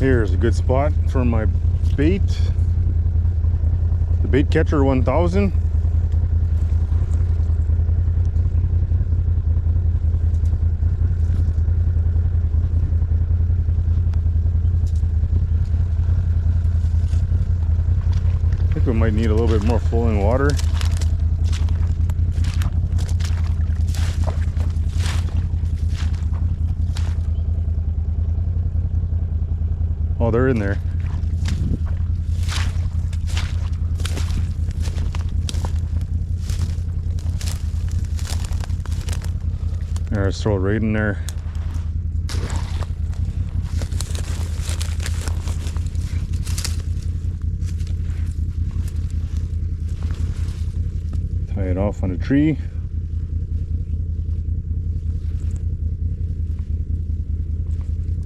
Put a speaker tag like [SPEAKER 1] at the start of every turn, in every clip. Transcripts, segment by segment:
[SPEAKER 1] Here's a good spot for my bait. The Bait Catcher 1000. I think we might need a little bit more flowing water. Oh, they're in there. There, let's throw it right in there. Tie it off on a tree.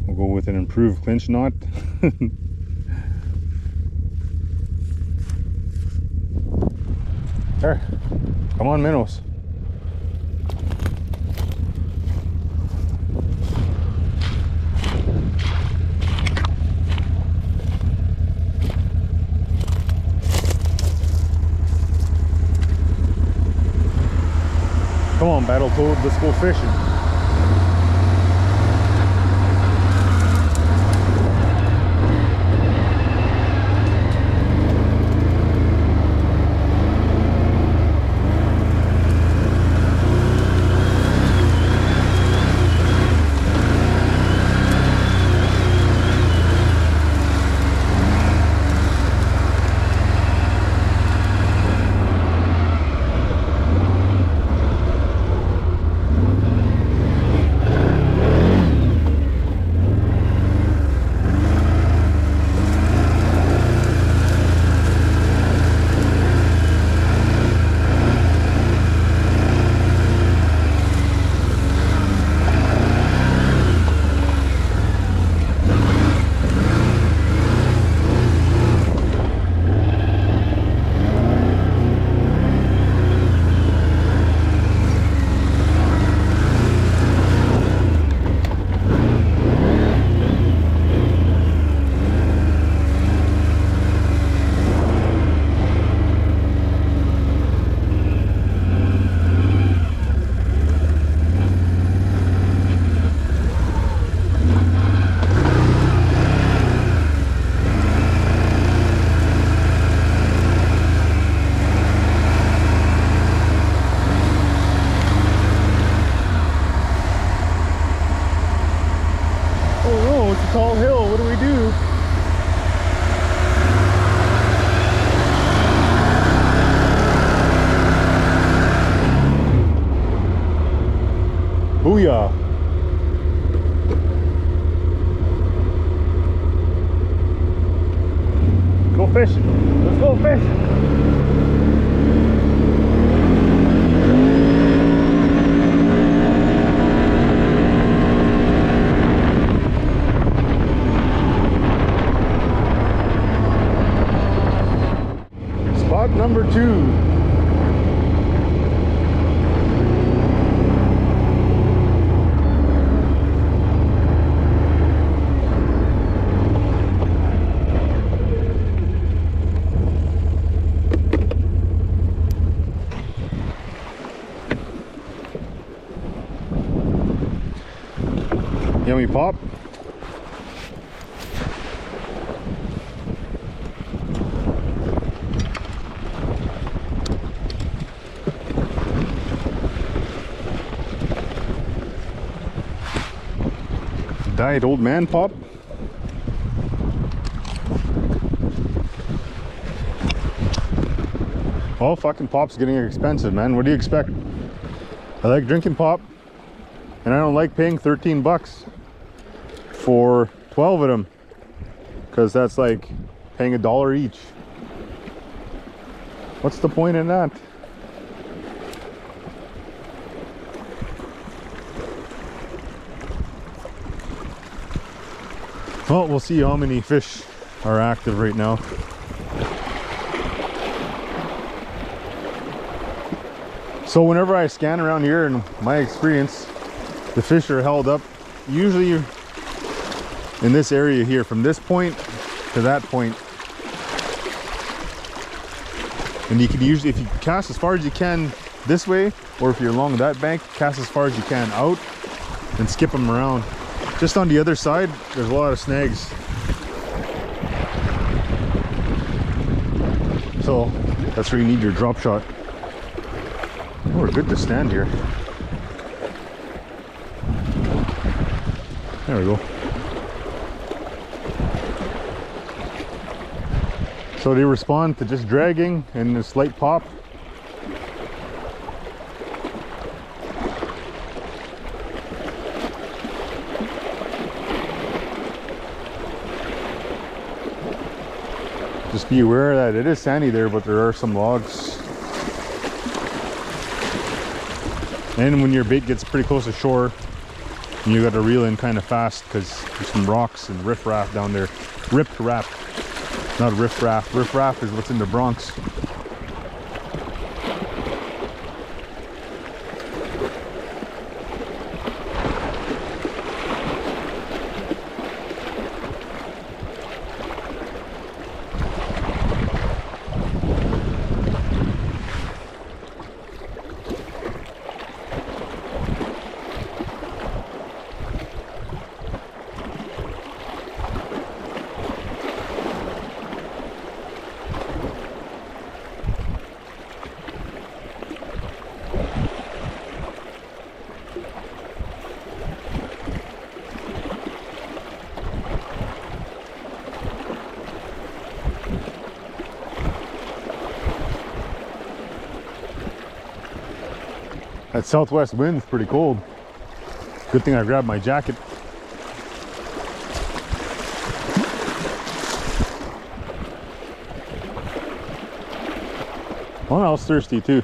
[SPEAKER 1] We'll go with an improved clinch knot. There, come on, minnows. Come on, Battletoad, let's go fishing. Tall hill, what do we do? Booyah! Go fishing! Let's go fishing! Number 2. Yummy pop. Diet old man pop. Well, fucking pop's getting expensive, man. What do you expect? I like drinking pop, and I don't like paying 13 bucks for 12 of them, because that's like paying $1 each. What's the point in that? Well, we'll see how many fish are active right now. So whenever I scan around here, in my experience, the fish are held up usually in this area here, from this point to that point. And you can usually, if you cast as far as you can this way, or if you're along that bank, cast as far as you can out and skip them around. Just on the other side, there's a lot of snags. So that's where you need your drop shot. Oh, we're good to stand here. There we go. So they respond to just dragging and a slight pop. Just be aware that it is sandy there, but there are some logs. And when your bait gets pretty close to shore, you got to reel in kind of fast because there's some rocks and riffraff down there. Riff-raff. Not riffraff. Riffraff is what's in the Bronx. That southwest wind's pretty cold. Good thing I grabbed my jacket. Well, I was thirsty too.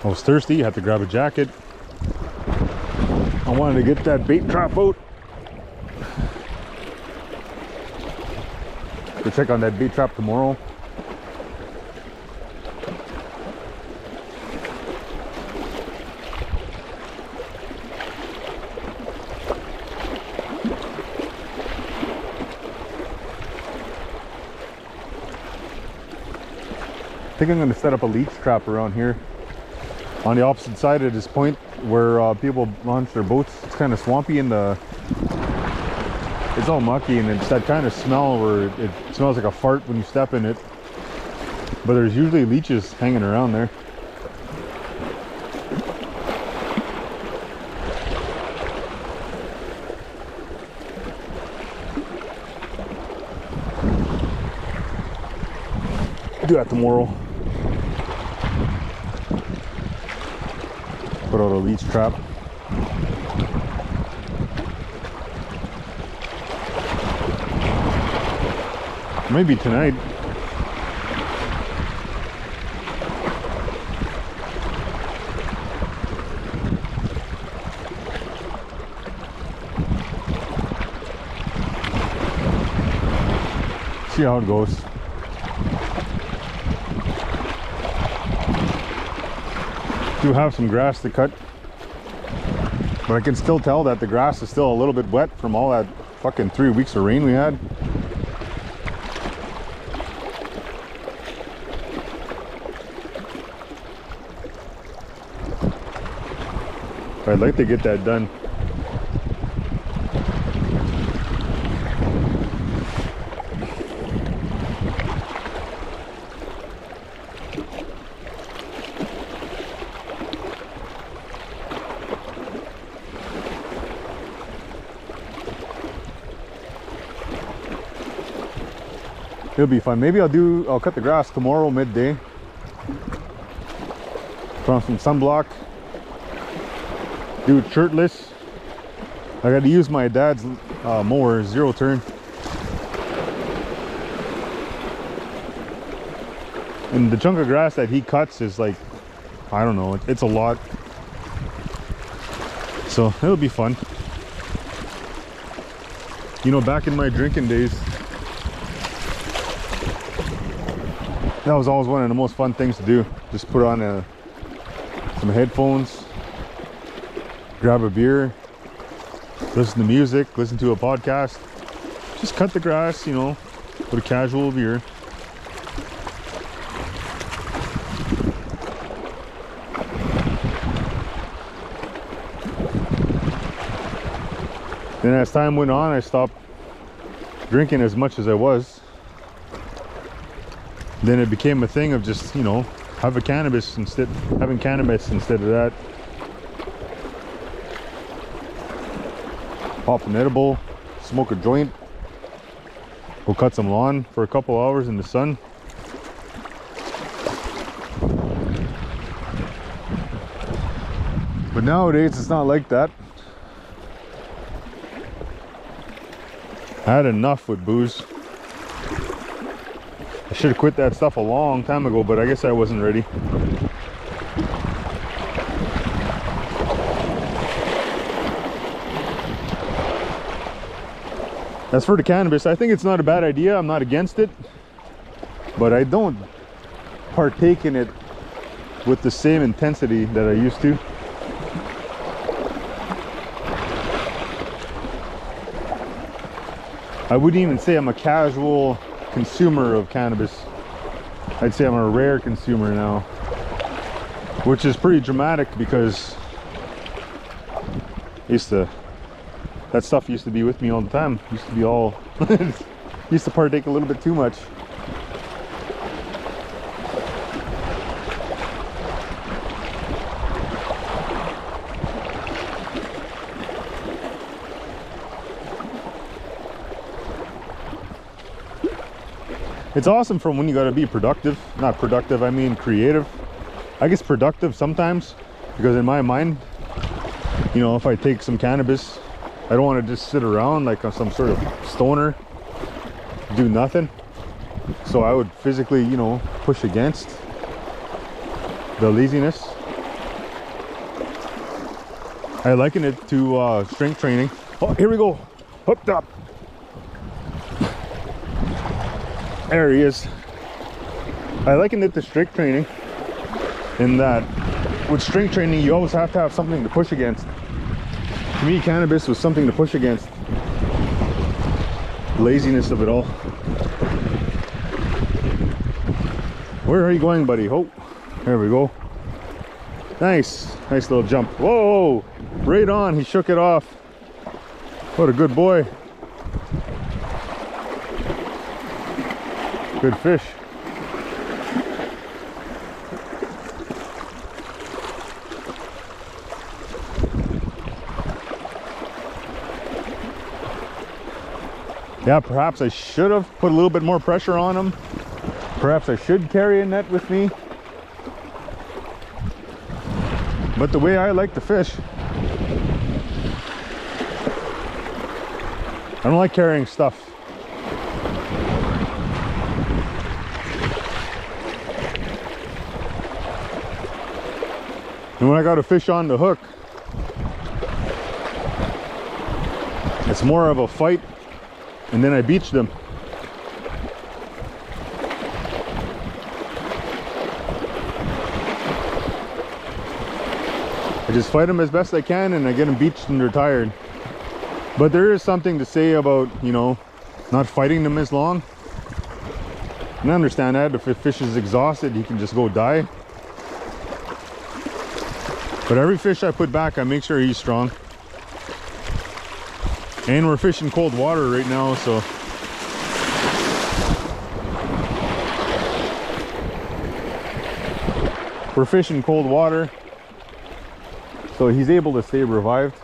[SPEAKER 1] I was thirsty, had to grab a jacket. I wanted to get that bait trap out. We'll check on that bait trap tomorrow. I think I'm going to set up a leech trap around here on the opposite side of this point where people launch their boats. It's kind of swampy and it's all mucky, and it's that kind of smell where it smells like a fart when you step in it. But there's usually leeches hanging around there. Do that tomorrow. Put out a leech trap. Maybe tonight. See how it goes. Do have some grass to cut, but I can still tell that the grass is still a little bit wet from all that fucking 3 weeks of rain we had. I'd like to get that done. It'll be fun. Maybe I'll cut the grass tomorrow midday. Put on some sunblock. Do it shirtless. I got to use my dad's mower, zero turn. And the chunk of grass that he cuts is like, I don't know, it's a lot. So it'll be fun. You know, back in my drinking days, that was always one of the most fun things to do. Just put on some headphones, grab a beer, listen to music, listen to a podcast, just cut the grass, you know, with a casual beer. Then as time went on, I stopped drinking as much as I was. Then it became a thing of just, you know, having cannabis instead of that. Pop an edible, smoke a joint, go cut some lawn for a couple hours in the sun. But nowadays it's not like that. I had enough with booze. I should have quit that stuff a long time ago, but I guess I wasn't ready. As for the cannabis, I think it's not a bad idea. I'm not against it, but I don't partake in it with the same intensity that I used to. I wouldn't even say I'm a casual consumer of cannabis. I'd say I'm a rare consumer now, which is pretty dramatic because that stuff used to be with me all the time. Used to be all used to partake a little bit too much. It's awesome from when you gotta be productive. Not productive, I mean creative. I guess productive sometimes, because in my mind, you know, if I take some cannabis, I don't want to just sit around like some sort of stoner, do nothing. So I would physically, you know, push against the laziness. I liken it to strength training. Oh, here we go, hooked up. There he is. I liken it to strength training in that with strength training you always have to have something to push against. To me, cannabis was something to push against. Laziness of it all. Where are you going, buddy? Oh, there we go. Nice little jump. Whoa, right on. He shook it off. What a good boy. Good fish. Yeah, perhaps I should have put a little bit more pressure on him. Perhaps I should carry a net with me. But the way I like to fish, I don't like carrying stuff. And when I got a fish on the hook, it's more of a fight, and then I beach them. I just fight them as best I can, and I get them beached and they're tired. But there is something to say about, you know, not fighting them as long. And I understand that if a fish is exhausted, he can just go die. But every fish I put back, I make sure he's strong. And we're fishing cold water right now, so we're fishing cold water, so he's able to stay revived.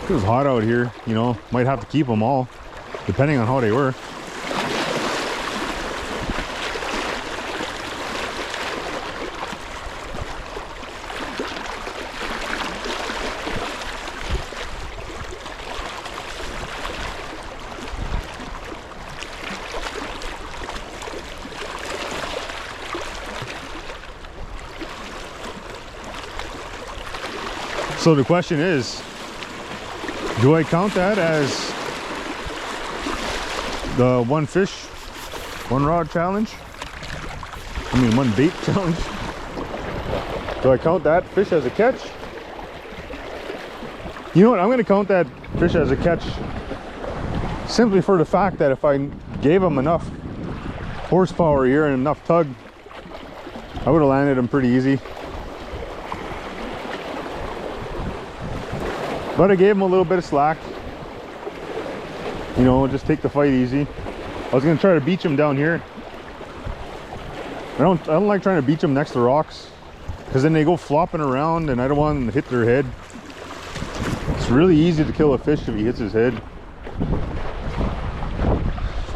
[SPEAKER 1] It was hot out here, you know, might have to keep them all, depending on how they were. So the question is, do I count that as the one fish, one rod challenge? I mean, one bait challenge? Do I count that fish as a catch? You know what? I'm going to count that fish as a catch simply for the fact that if I gave him enough horsepower here and enough tug, I would have landed him pretty easy. But I gave him a little bit of slack. You know, just take the fight easy. I was going to try to beach him down here. I don't like trying to beach them next to rocks, because then they go flopping around and I don't want them to hit their head. It's really easy to kill a fish if he hits his head.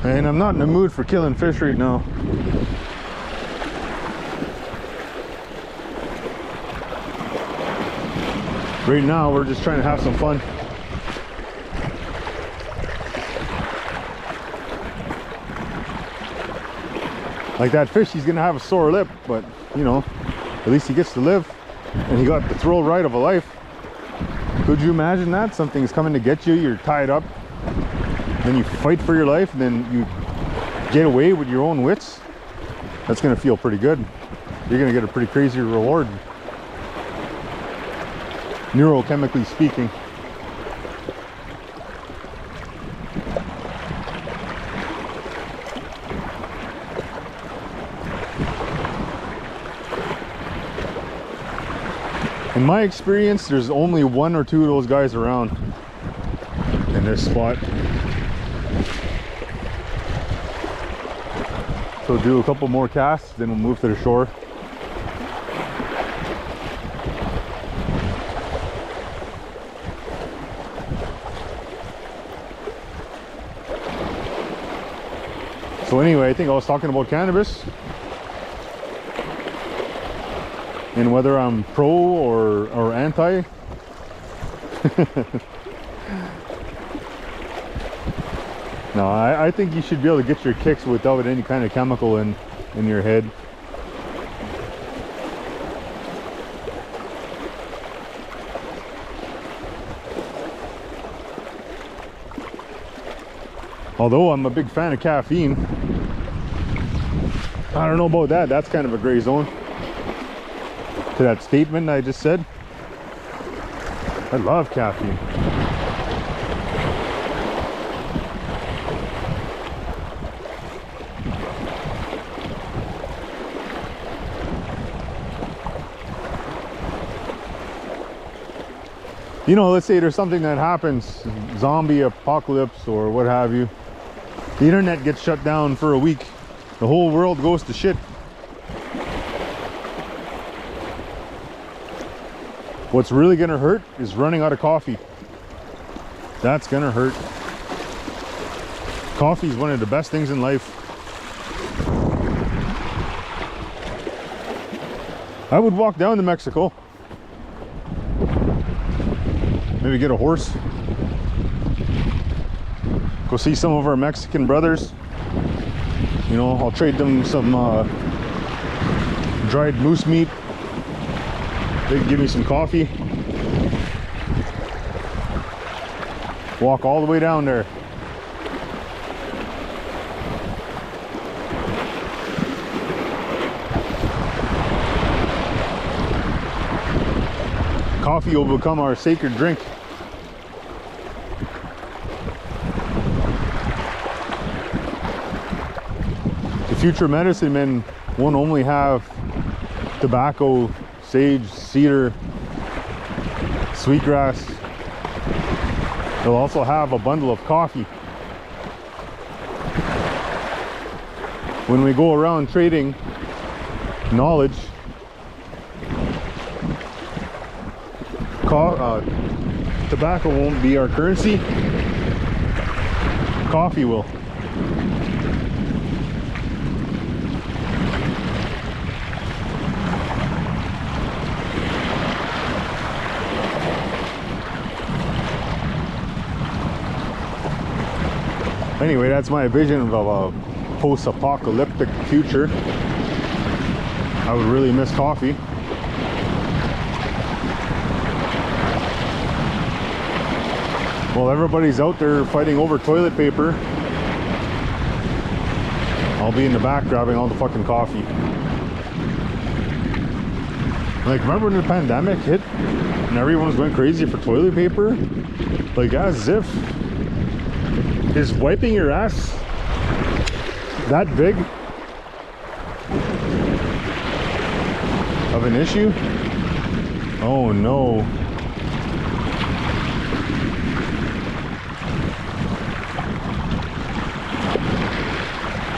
[SPEAKER 1] And I'm not in the mood for killing fish right now. Right now we're just trying to have some fun. Like that fish, he's gonna have a sore lip, but you know, at least he gets to live, and he got the thrill ride of a life. Could you imagine that? Something's coming to get you, you're tied up, then you fight for your life, and then you get away with your own wits? That's gonna feel pretty good. You're gonna get a pretty crazy reward, neurochemically speaking. In my experience, there's only 1 or 2 of those guys around in this spot. So do a couple more casts, then we'll move to the shore. So anyway, I think I was talking about cannabis and whether I'm pro or anti. No, I think you should be able to get your kicks without any kind of chemical in your head. Although I'm a big fan of caffeine. I don't know about that. That's kind of a gray zone to that statement I just said. I love caffeine. You know, let's say there's something that happens, zombie apocalypse or what have you. The internet gets shut down for a week. The whole world goes to shit. What's really gonna hurt is running out of coffee. That's gonna hurt. Coffee is one of the best things in life. I would walk down to Mexico. Maybe get a horse. Go see some of our Mexican brothers. You know, I'll trade them some dried moose meat. They can give me some coffee. Walk all the way down there. Coffee will become our sacred drink. The future medicine men won't only have tobacco, sage, cedar, sweetgrass. They'll also have a bundle of coffee. When we go around trading knowledge, tobacco won't be our currency. Coffee will. Anyway, that's my vision of a post-apocalyptic future. I would really miss coffee. While everybody's out there fighting over toilet paper, I'll be in the back grabbing all the fucking coffee. Like, remember when the pandemic hit and everyone was going crazy for toilet paper? Like, as if is wiping your ass that big of an issue? Oh no.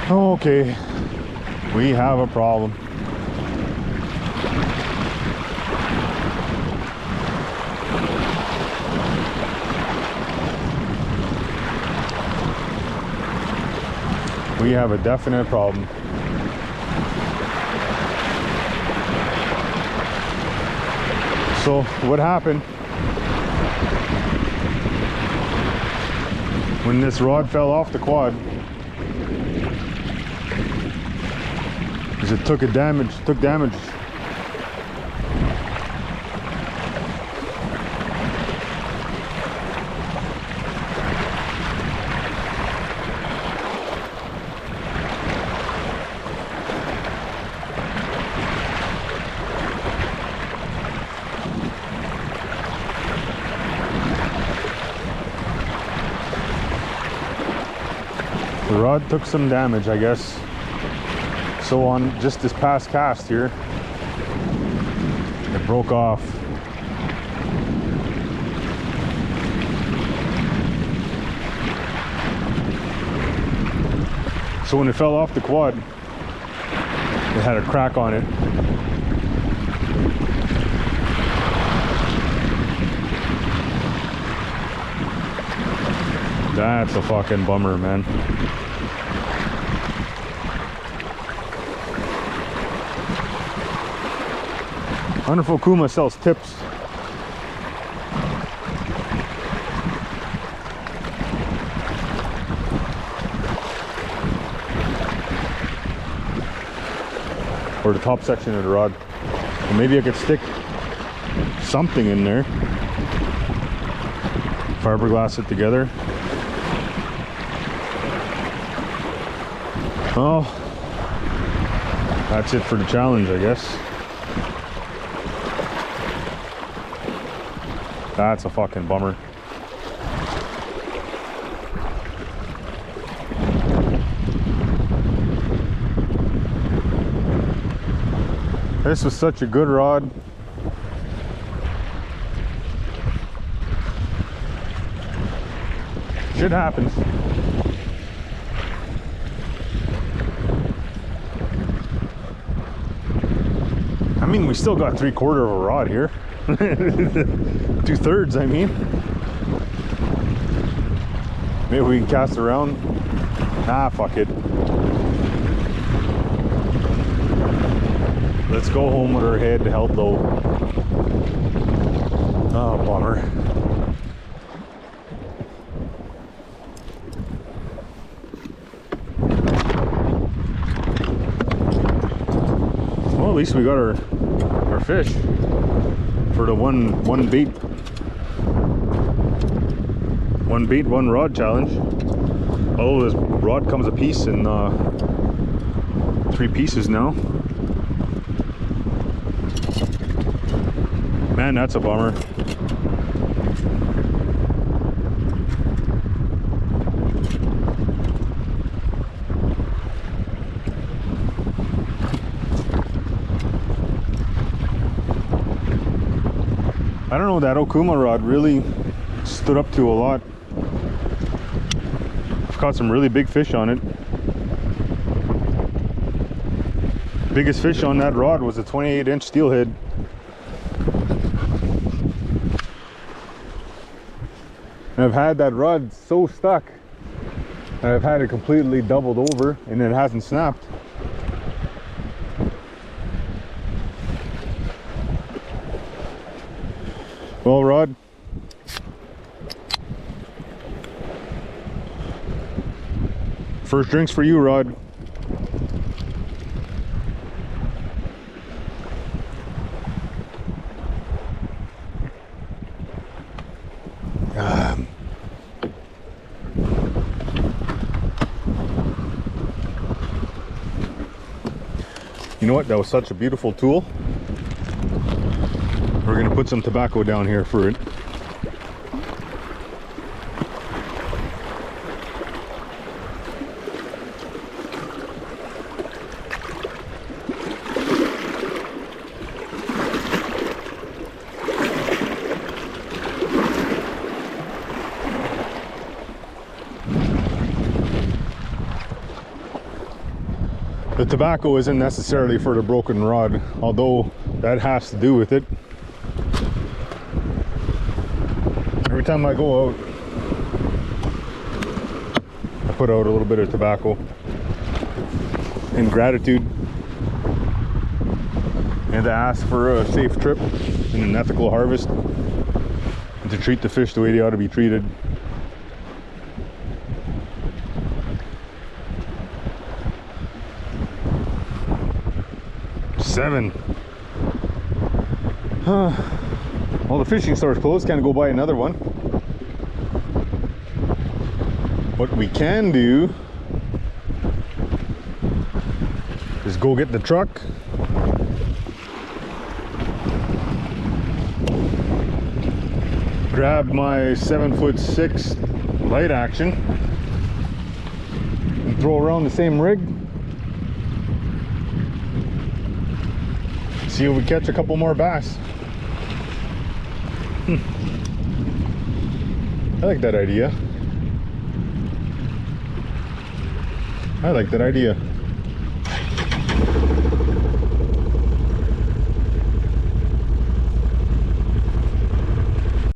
[SPEAKER 1] Okay, we have a problem. We have a definite problem. So what happened when this rod fell off the quad is it took damage. The rod took some damage, I guess. So on just this past cast here, it broke off. So when it fell off the quad, it had a crack on it. That's a fucking bummer, man. Wonderful Kuma sells tips. Or the top section of the rod. Or maybe I could stick something in there. Fiberglass it together. Well, that's it for the challenge, I guess. That's a fucking bummer. This was such a good rod. Shit happens. I mean, we still got 3/4 of a rod here. 2/3, I mean. Maybe we can cast around. Ah, fuck it. Let's go home with our head held low. Oh, bummer. Well, at least we got our fish for the one bait, one rod challenge. Oh, this rod comes a piece in 3 pieces now. Man, that's a bummer. I don't know, that Okuma rod really stood up to a lot. I've caught some really big fish on it. Biggest fish on that rod was a 28-inch steelhead. And I've had that rod so stuck that I've had it completely doubled over and it hasn't snapped. Well, Rod, first drinks for you, Rod. You know what? That was such a beautiful tool. We're gonna put some tobacco down here for it. The tobacco isn't necessarily for the broken rod, although that has to do with it. Every time I go out, I put out a little bit of tobacco in gratitude and to ask for a safe trip and an ethical harvest and to treat the fish the way they ought to be treated. Seven. Well, the fishing store's closed. Can't go buy another one. What we can do is go get the truck, grab my 7'6" light action, and throw around the same rig. See if we catch a couple more bass. I like that idea. I like that idea.